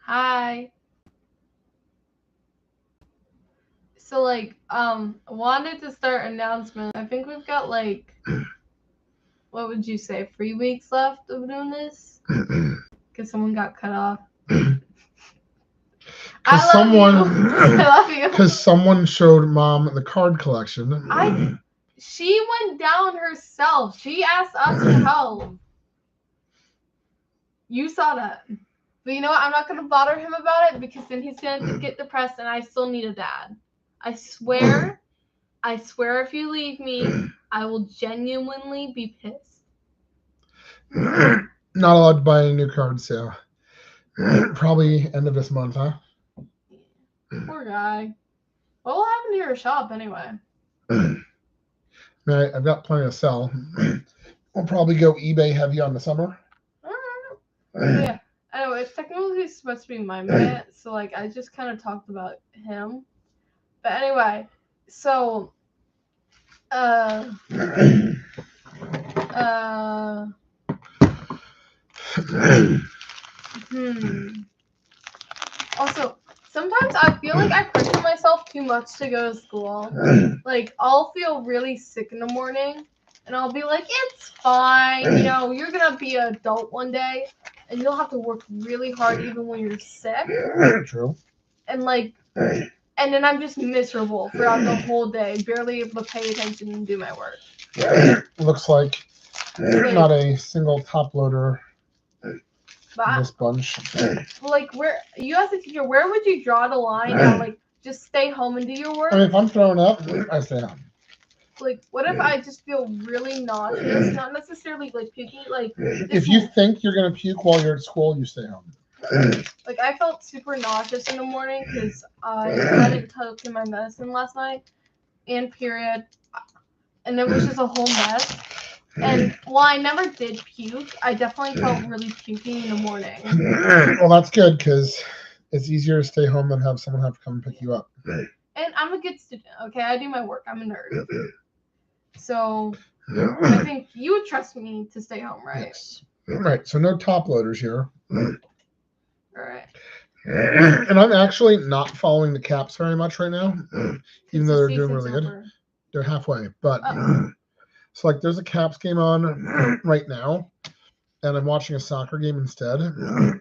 Hi. So wanted to start announcement. I think we've got what would you say, 3 weeks left of doing this? Because someone got cut off. Because someone showed Mom the card collection. She went down herself. She asked us to help. You saw that. But you know what? I'm not going to bother him about it because then he's going to get depressed and I still need a dad. I swear if you leave me, I will genuinely be pissed. Not allowed to buy any new cards, so probably end of this month, huh? Poor guy. What will happen to your shop anyway? I've got plenty to sell. We'll probably go eBay heavy on the summer. Yeah. Anyway, it's technically supposed to be my man, so I just kind of talked about him. But anyway, so Also, sometimes I feel like I pressure myself too much to go to school. I'll feel really sick in the morning, and I'll be like, it's fine, you're gonna be an adult one day, and you'll have to work really hard even when you're sick. True. And then I'm just miserable throughout the whole day, barely able to pay attention and do my work. Looks like not a single top loader in this bunch. Where you as a teacher, where would you draw the line on just stay home and do your work? I mean, if I'm throwing up, I stay home. What if I just feel really nauseous? Not necessarily puking. If you think you're gonna puke while you're at school, you stay home. I felt super nauseous in the morning because I hadn't taken my medicine last night and period, and it was just a whole mess. And while I never did puke, I definitely felt really puking in the morning. Well, that's good because it's easier to stay home than have someone have to come pick you up. And I'm a good student, okay? I do my work. I'm a nerd. So I think you would trust me to stay home, right? Yes. Right. So no top loaders here. All right. And I'm actually not following the Caps very much right now, even though they're doing really good. They're halfway, but so there's a Caps game on right now, and I'm watching a soccer game instead.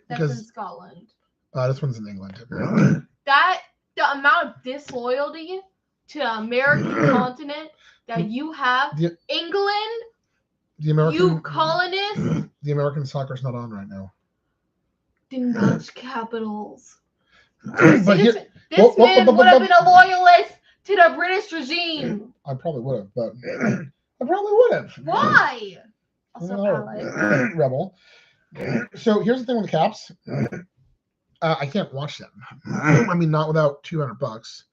That's in Scotland. This one's in England. The amount of disloyalty to the American continent that you have, England, you colonists. The American soccer's not on right now. The Dutch capitals. This man would have been a loyalist to the British regime. I probably would have, but I probably would have. Why? Also, rebel. So here's the thing with the Caps. I can't watch them. I mean, not without $200.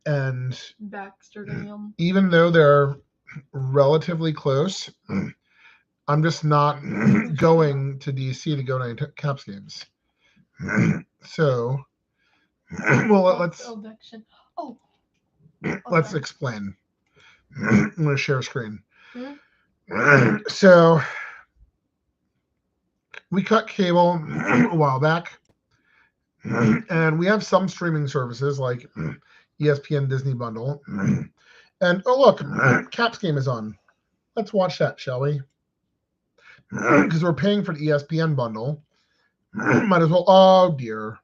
And Baxter Dam. Even though they're relatively close, I'm just not going to DC to go to any Caps games. So, well, let's explain. I'm going to share a screen. So, we cut cable a while back, and we have some streaming services like ESPN Disney Bundle. And oh look, Caps game is on. Let's watch that, shall we? Because we're paying for the ESPN bundle. Might as well. Oh dear.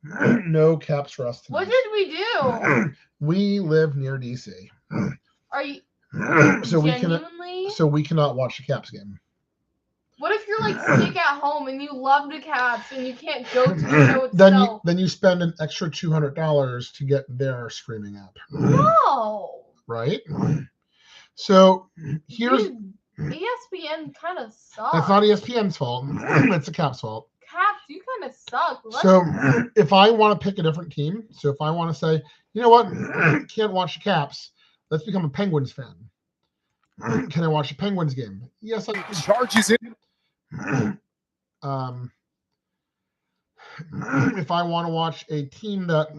No Caps for us tonight. What did we do? We live near DC. Are you genuinely? So we cannot watch the Caps game. What if you're sick at home and you love the Caps and you can't go to the show itself? Then you spend an extra $200 to get their streaming app. No. Right? So here's ESPN kind of sucks. That's not ESPN's fault. It's the Caps' fault. Caps, you kind of suck. So if I want to pick a different team, so if I want to say, you know what, can't watch the Caps, let's become a Penguins fan. Can I watch a Penguins game? Yes, I can. Charges it. If I want to watch a team that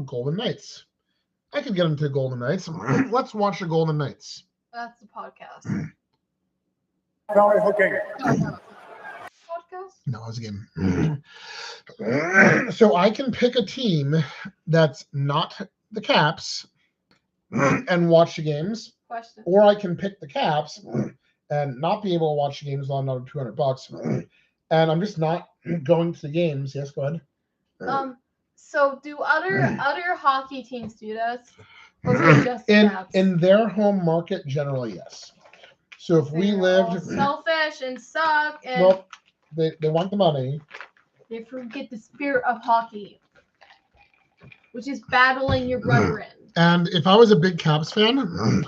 Golden Knights, I could get into Golden Knights. Let's watch the Golden Knights. That's the podcast. Sorry, okay. Podcast? No, it was a game. So I can pick a team that's not the Caps and watch the games, Question. or I can pick the Caps and not be able to watch the games on another $200. And I'm just not going to the games. Yes, go ahead. So do other hockey teams do this? Or is it just Caps? In their home market, generally yes. So if we They're lived all selfish and suck, and well, they want the money. They forget the spirit of hockey, which is battling your brethren. And if I was a big Caps fan,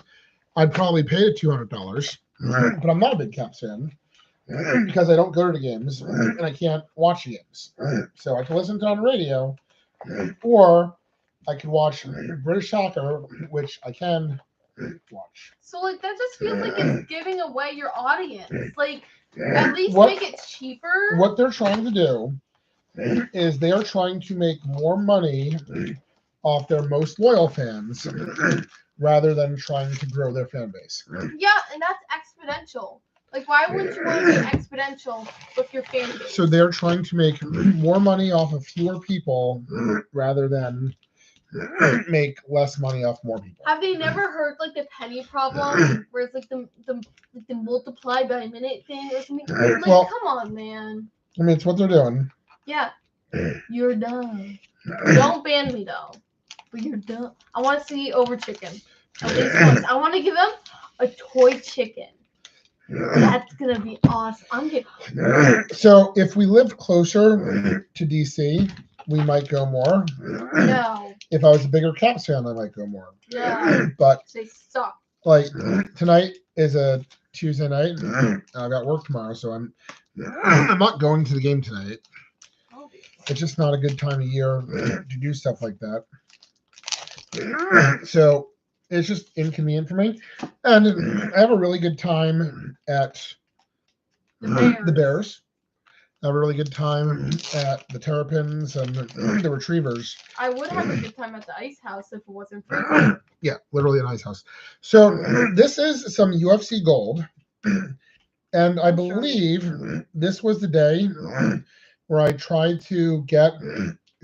I'd probably pay the $200. But I'm not a big Caps fan because I don't go to the games and I can't watch the games. So I can listen to it on the radio, or I can watch British soccer, which I can watch. So like that just feels like it's giving away your audience. Like at least make it cheaper. What they're trying to do is they are trying to make more money off their most loyal fans rather than trying to grow their fan base. Yeah, and that's exponential. Like, why wouldn't you want to be exponential with your fan base? So they're trying to make more money off of fewer people rather than make less money off more people. Have they never heard like the penny problem, where it's like the multiply by minute thing or something? Like, well, come on, man. I mean, it's what they're doing. Yeah, you're dumb. Don't ban me though, but you're dumb. I want to see over chicken. At least once. I want to give them a toy chicken. That's gonna be awesome. I'm getting. So if we lived closer to DC, we might go more. No. If I was a bigger Caps fan, I might go more. Yeah. But they suck. Like tonight is a Tuesday night. I got work tomorrow, so I'm not going to the game tonight. It's just not a good time of year to do stuff like that. So it's just inconvenient for me. And I have a really good time at the Bears. I have a really good time at the Terrapins and the Retrievers. I would have a good time at the Ice House if it wasn't freezing. Yeah, literally an ice house. So this is some UFC gold. And I believe this was the day where I tried to get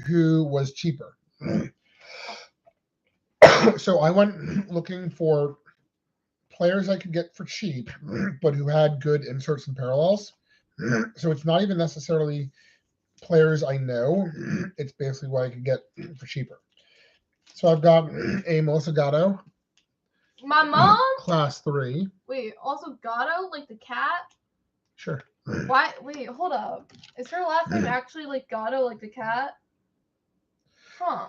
who was cheaper. So I went looking for players I could get for cheap, but who had good inserts and parallels. So it's not even necessarily players I know. It's basically what I could get for cheaper. So I've got a Melissa Gatto. My mom? Class 3. Wait, also Gatto, like the cat? Sure. Why? Wait, hold up. Is her last name actually like Gatto, like the cat? Huh.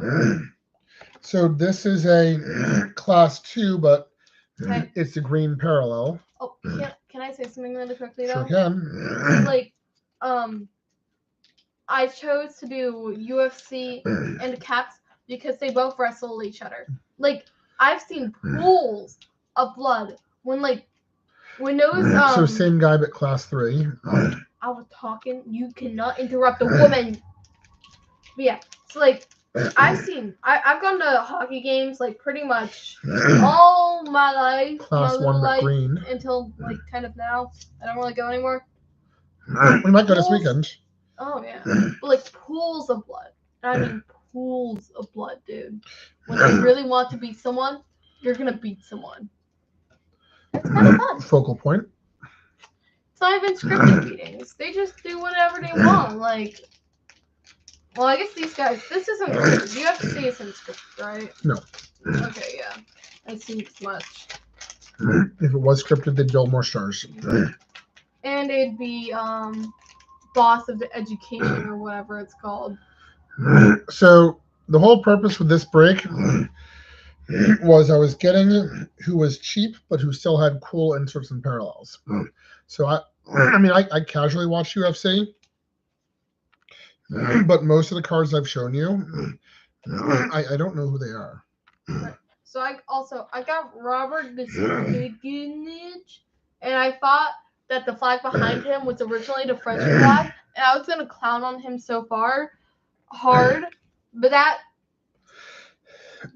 So this is a class 2, but it's a green parallel. Oh, can I say something really quickly though? Sure can. Like, I chose to do UFC and Caps because they both wrestle each other. Like, I've seen pools of blood when those So same guy but class 3. I was talking. You cannot interrupt a woman. But yeah, so like I've gone to hockey games like pretty much all my life, class 1 but green, until like kind of now. I don't really go anymore. We might go this weekend. Oh yeah, but like pools of blood. I mean pools of blood, dude. When you really want to beat someone, you're gonna beat someone. It's kind of fun. Focal point. It's not even scripted beatings. They just do whatever they want. Like, well, I guess these guys. This isn't scripted. UFC isn't scripted, right? No. Okay, yeah. I see as much. If it was scripted, they'd build more stars. And it'd be boss of the education or whatever it's called. So the whole purpose with this break was I was getting who was cheap but who still had cool inserts and parallels. So I casually watch UFC, but most of the cards I've shown you, I don't know who they are. Right. So I got Robert Giganich, and I thought that the flag behind him was originally the French flag, and I was gonna clown on him so hard, but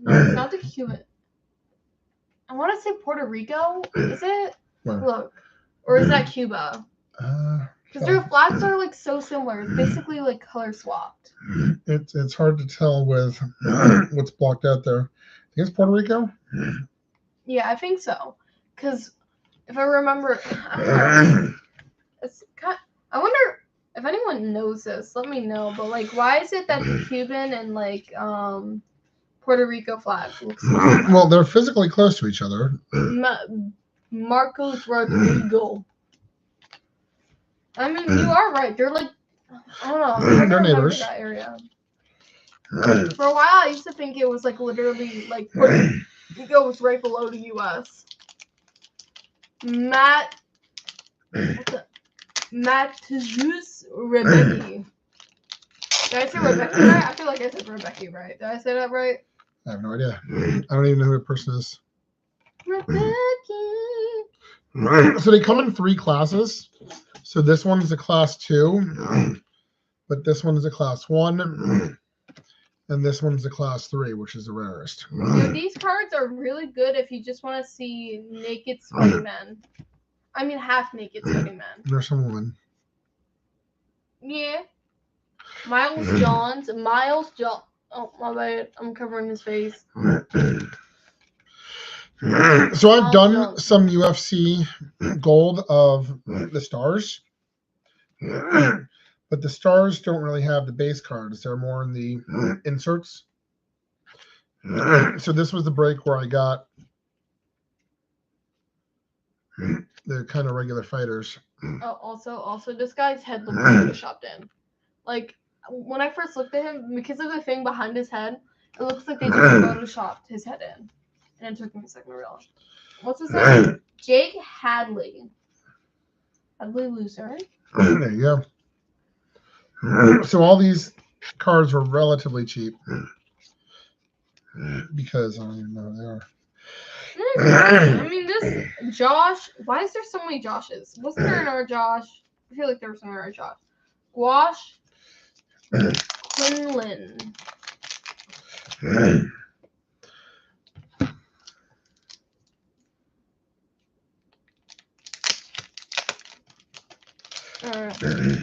no, it's not the Cuban. I want to say Puerto Rico. Is it? Where? Look, or is that Cuba? Because their flags are like so similar. It's basically like color swapped. It's hard to tell with what's blocked out there. I think it's Puerto Rico. Yeah, I think so. Because if I remember, I don't know. It's kind. I wonder if anyone knows this. Let me know. But like, why is it that the Cuban and like Puerto Rico flag looks so similar? Well, they're physically close to each other. Marcos Rodrigo. I mean, you are right. They're like, I don't know. I'm trying to They're remember neighbors. that area. For a while, I used to think it was like literally like Puerto Rico was right below the U.S. Matthews Rebecca. Did I say Rebecca right? I feel like I said Rebecca right. Did I say that right? I have no idea. I don't even know who the person is. Rebecca. So they come in 3 classes. So this one is a class 2, but this one is a class 1, and this one's a class 3, which is the rarest. Dude, these cards are really good if you just want to see naked sweaty men. I mean, half naked sweaty men. There's some woman. Yeah. Miles John. Oh, my bad. I'm covering his face. So I've done some UFC gold of the stars, but the stars don't really have the base cards. They're more in the inserts. So this was the break where I got the kind of regular fighters. Oh, also, this guy's head looks photoshopped in. Like, when I first looked at him, because of the thing behind his head, it looks like they just photoshopped his head in. And it took me a second to realize. What's his name? Jake Hadley. Hadley Loser. There you go. So all these cards were relatively cheap. Because I don't even know who they are. I mean, this Josh. Why is there so many Joshes? Wasn't there another Josh? I feel like there was another Josh. Squash Quinlan.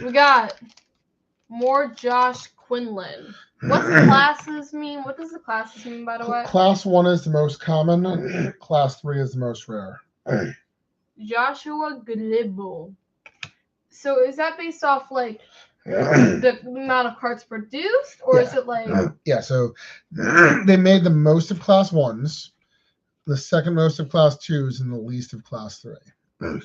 We got more Josh Quinlan. What's the classes mean? What does the classes mean, by the way? Class 1 is the most common. Class 3 is the most rare. Joshua Glibble. So is that based off like the amount of cards produced, or is it like? Yeah. So they made the most of class 1s, the second most of class 2s, and the least of class 3.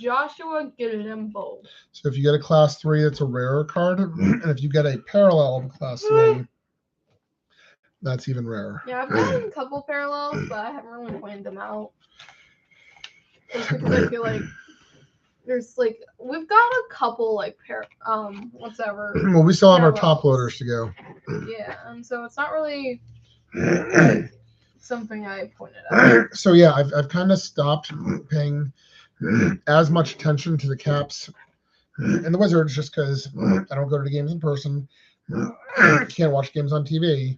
Joshua Glimbo. So if you get a class 3, it's a rarer card, and if you get a parallel of class 3, that's even rarer. Yeah, I've gotten a couple parallels, but I haven't really pointed them out. Just because I feel like there's like we've got a couple like whatever. Well, we still have our top loaders to go. Yeah, and so it's not really like something I pointed out. So yeah, I've kind of stopped paying as much attention to the caps and the Wizards just because I don't go to the games in person. Can't watch games on TV.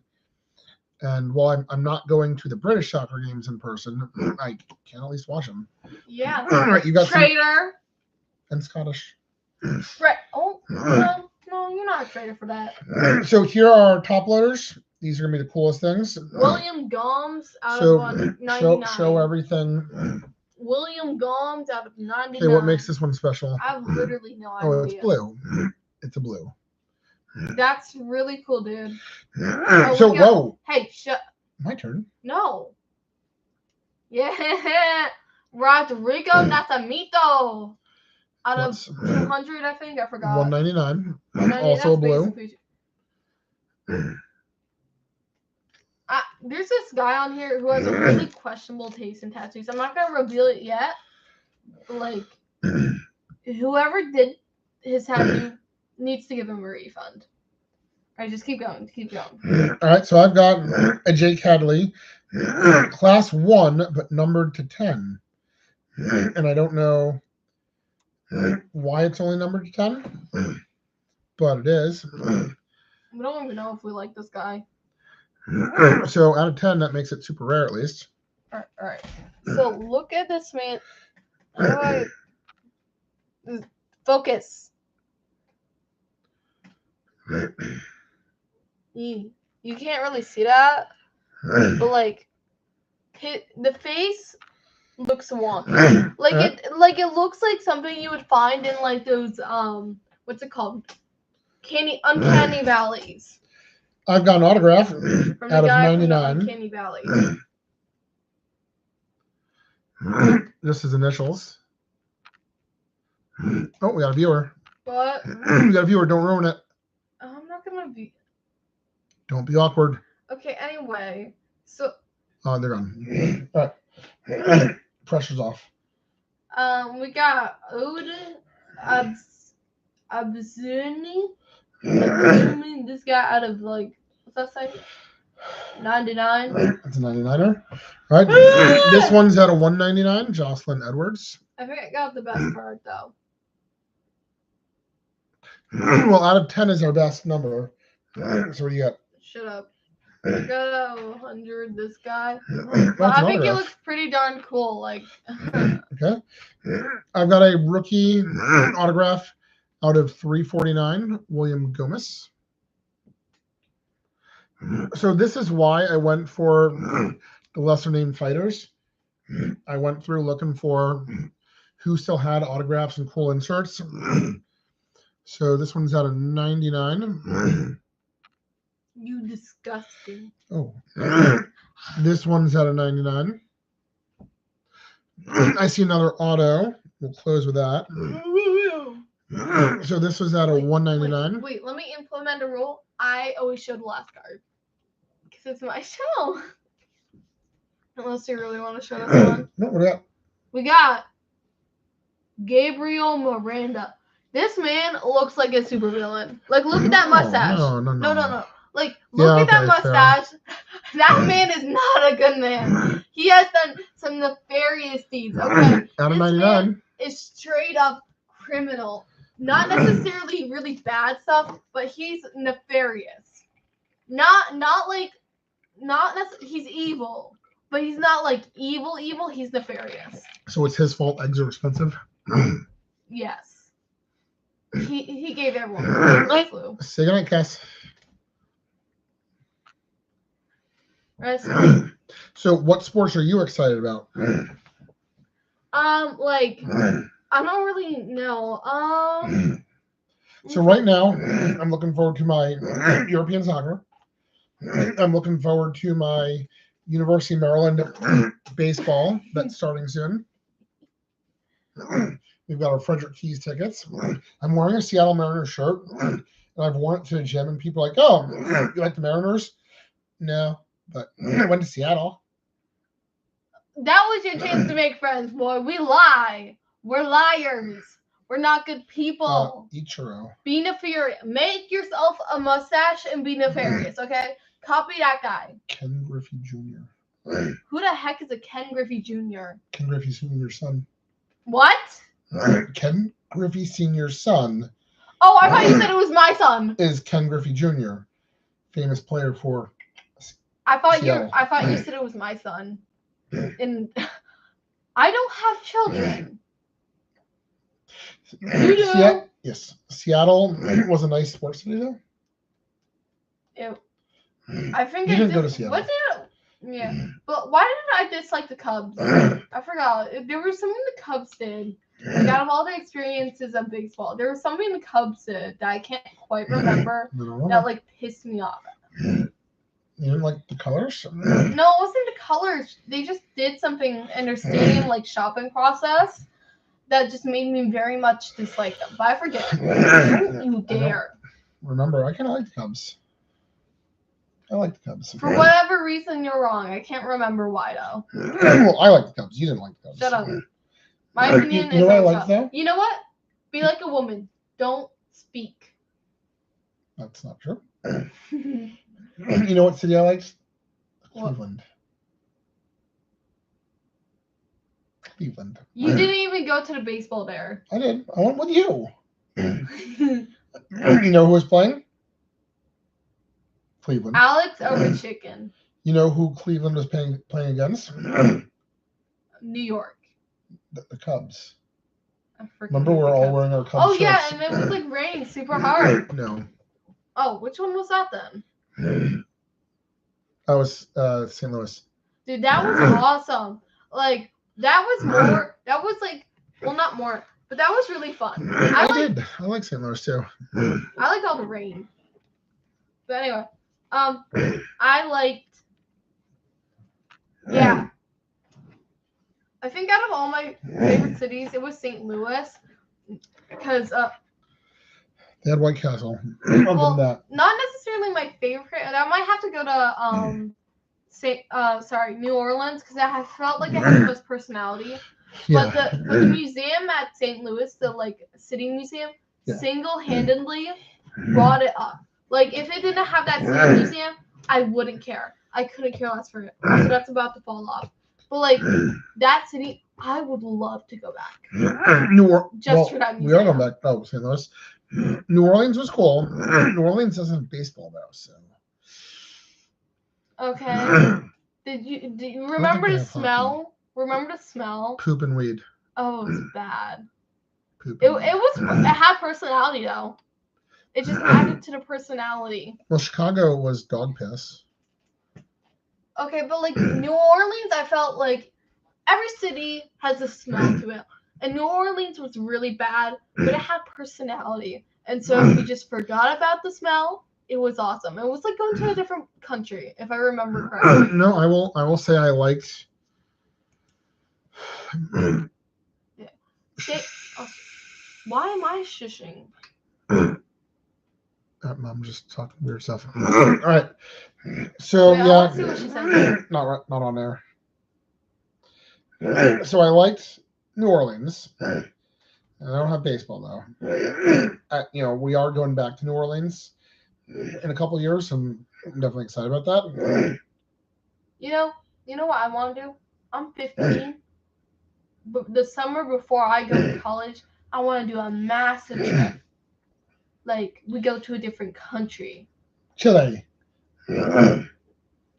And while I'm not going to the British soccer games in person, I can at least watch them. Yeah. Right, you got traitor. And Scottish. Oh, no, you're not a traitor for that. So here are our top loaders. These are gonna be the coolest things. William Gomes out of 99. Show everything. William Gomes out of 99. Okay, what makes this one special? I have literally no idea. Oh, it's blue. It's a blue. That's really cool, dude. So, whoa. Hey, shut. My turn. No. Yeah. Rodrigo Nasamito. Out of 200, I think. I forgot. 199. Also blue. There's this guy on here who has a really questionable taste in tattoos. I'm not going to reveal it yet. Like, whoever did his tattoo needs to give him a refund. All right, just keep going. All right, so I've got a Jake Hadley, class 1, but numbered to 10. And I don't know why it's only numbered to 10, but it is. We don't even know if we like this guy. So out of 10, that makes it super rare at least. All right. So look at this man. Focus. You can't really see that, but like the face looks wonky. Like it looks like something you would find in like those what's it called? Uncanny Valleys. I've got an autograph From the out of guy from the 99. Uncanny Valley. This is initials. Oh, we got a viewer. What? We got a viewer. Don't ruin it. I'm not gonna be. Don't be awkward. Okay. Anyway, so Oh, they're gone. All right. Pressure's off. we got Ode Abzuni. This guy out of like what's that say? 99. That's a 99er. All right. This one's out of 199. Jocelyn Edwards. I think I got the best card though. Well, out of 10 is our best number. So what do you got? Shut up. I got a 100. This guy. That's But I an think it autograph. looks pretty darn cool. Like. Okay. I've got a rookie autograph out of 349, William Gomez. So this is why I went for the lesser named fighters. I went through looking for who still had autographs and cool inserts. So this one's out of 99. You disgusting. Oh. This one's out of 99. I see another auto. We'll close with that. So this was out of 199. Wait, let me implement a rule. I always show the last card. Because it's my show. Unless you really want to show this one. No, what do we got? We got Gabriel Miranda. This man looks like a supervillain. Like, look at that mustache. No. Like, look at that mustache. That man is not a good man. He has done some nefarious deeds, okay? Out of This 99. man is straight up criminal. Not necessarily really bad stuff, but he's nefarious. He's evil, but he's not like evil. He's nefarious. So it's his fault eggs are expensive? Yes. He gave everyone the flu. Say goodnight, Cass. So what sports are you excited about? Like I don't really know. So right now, I'm looking forward to my European soccer. I'm looking forward to my University of Maryland baseball that's starting soon. We've got our Frederick Keys tickets. I'm wearing a Seattle Mariners shirt, and I've worn it to the gym, and people are like, "Oh, you like the Mariners?" No, but I went to Seattle. That was your chance to make friends, boy. We lie. We're liars. We're not good people. Ichiro. Be nefarious. Make yourself a mustache and be nefarious, okay? Copy that guy. Ken Griffey Jr. Who the heck is a Ken Griffey Jr.? Ken Griffey Sr.'s son. What? Ken Griffey Sr.'s son. Oh, I thought you said it was my son. Is Ken Griffey Jr., famous player for I thought Seattle. you said it was my son. And I don't have children. You do. Yes. Seattle was a nice sports city, though. I think You I didn't did. go to Seattle. Was it? Yeah. But why did I dislike the Cubs? I forgot. There was something the Cubs did. Like, out of all the experiences of baseball, there was something the Cubs did that I can't quite remember that like pissed me off. You didn't like the colors? No, it wasn't the colors. They just did something in their stadium like shopping process that just made me very much dislike them. But I forget. Don't you dare. Remember, I kind of like the Cubs. I like the Cubs. For whatever reason, you're wrong. I can't remember why though. Well, I like the Cubs. You didn't like the Cubs. Shut up. My opinion You know what I is like, though? You know what? Be like a woman. Don't speak. That's not true. You know what city I like? What? Cleveland. You didn't even go to the baseball there. I did. I went with you. You know who was playing? Cleveland. Alex Ovechkin. You know who Cleveland was playing against? New York. The Cubs. I freaking Remember, hate we're the all Cubs. wearing our Cubs Oh yeah, shirts. and it was like raining super hard. No. Oh, which one was that then? That was St. Louis. Dude, that was awesome. Like, that was more, that was like, well, not more, but that was really fun. I like St. Louis too. I liked all the rain. But anyway, I liked, yeah. I think out of all my favorite cities, it was St. Louis. Because, They had White Castle. well, that. not necessarily my favorite. And I might have to go to, New Orleans, because I felt like it had the most personality. Yeah. But the museum at St. Louis, the like city museum, Yeah. single-handedly brought it up. Like, if it didn't have that city museum, I wouldn't care. I couldn't care less for it. So that's about to fall off. But like that city, I would love to go back. For that museum. We are going back. Oh, St. Louis. New Orleans was cool. New Orleans doesn't have baseball though, so. Okay. Do you remember the smell? Remember the smell? Poop and weed. Oh, it was bad. Poop. It had personality though. It just added to the personality. Well, Chicago was dog piss. Okay, but like New Orleans, I felt like every city has a smell to it. And New Orleans was really bad, but it had personality. And so if you just forgot about the smell, it was awesome. It was like going to a different country, if I remember correctly. No, I will say I liked. Yeah. Why am I shushing? I'm just talking weird stuff. All right. So Wait, I yeah, wanna see what she said. not on there. So I liked New Orleans. I don't have baseball though. We are going back to New Orleans in a couple of years. I'm definitely excited about that. You know what I want to do? I'm 15. But the summer before I go to college, I want to do a massive trip. Like, we go to a different country. Chile.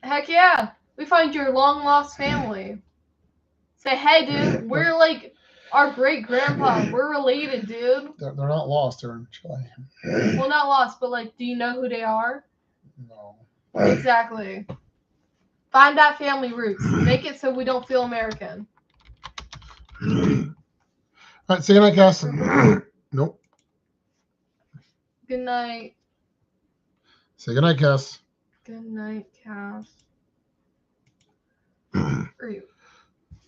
Heck yeah. We find your long lost family. Say, hey, dude, we're like our great grandpa. We're related, dude. They're not lost. They're in Chile. Well, not lost, but like, do you know who they are? No. Exactly. Find that family roots. Make it so we don't feel American. All right, say goodnight, Cass. Nope. Good night. Say goodnight, Cass. Good night, Cass.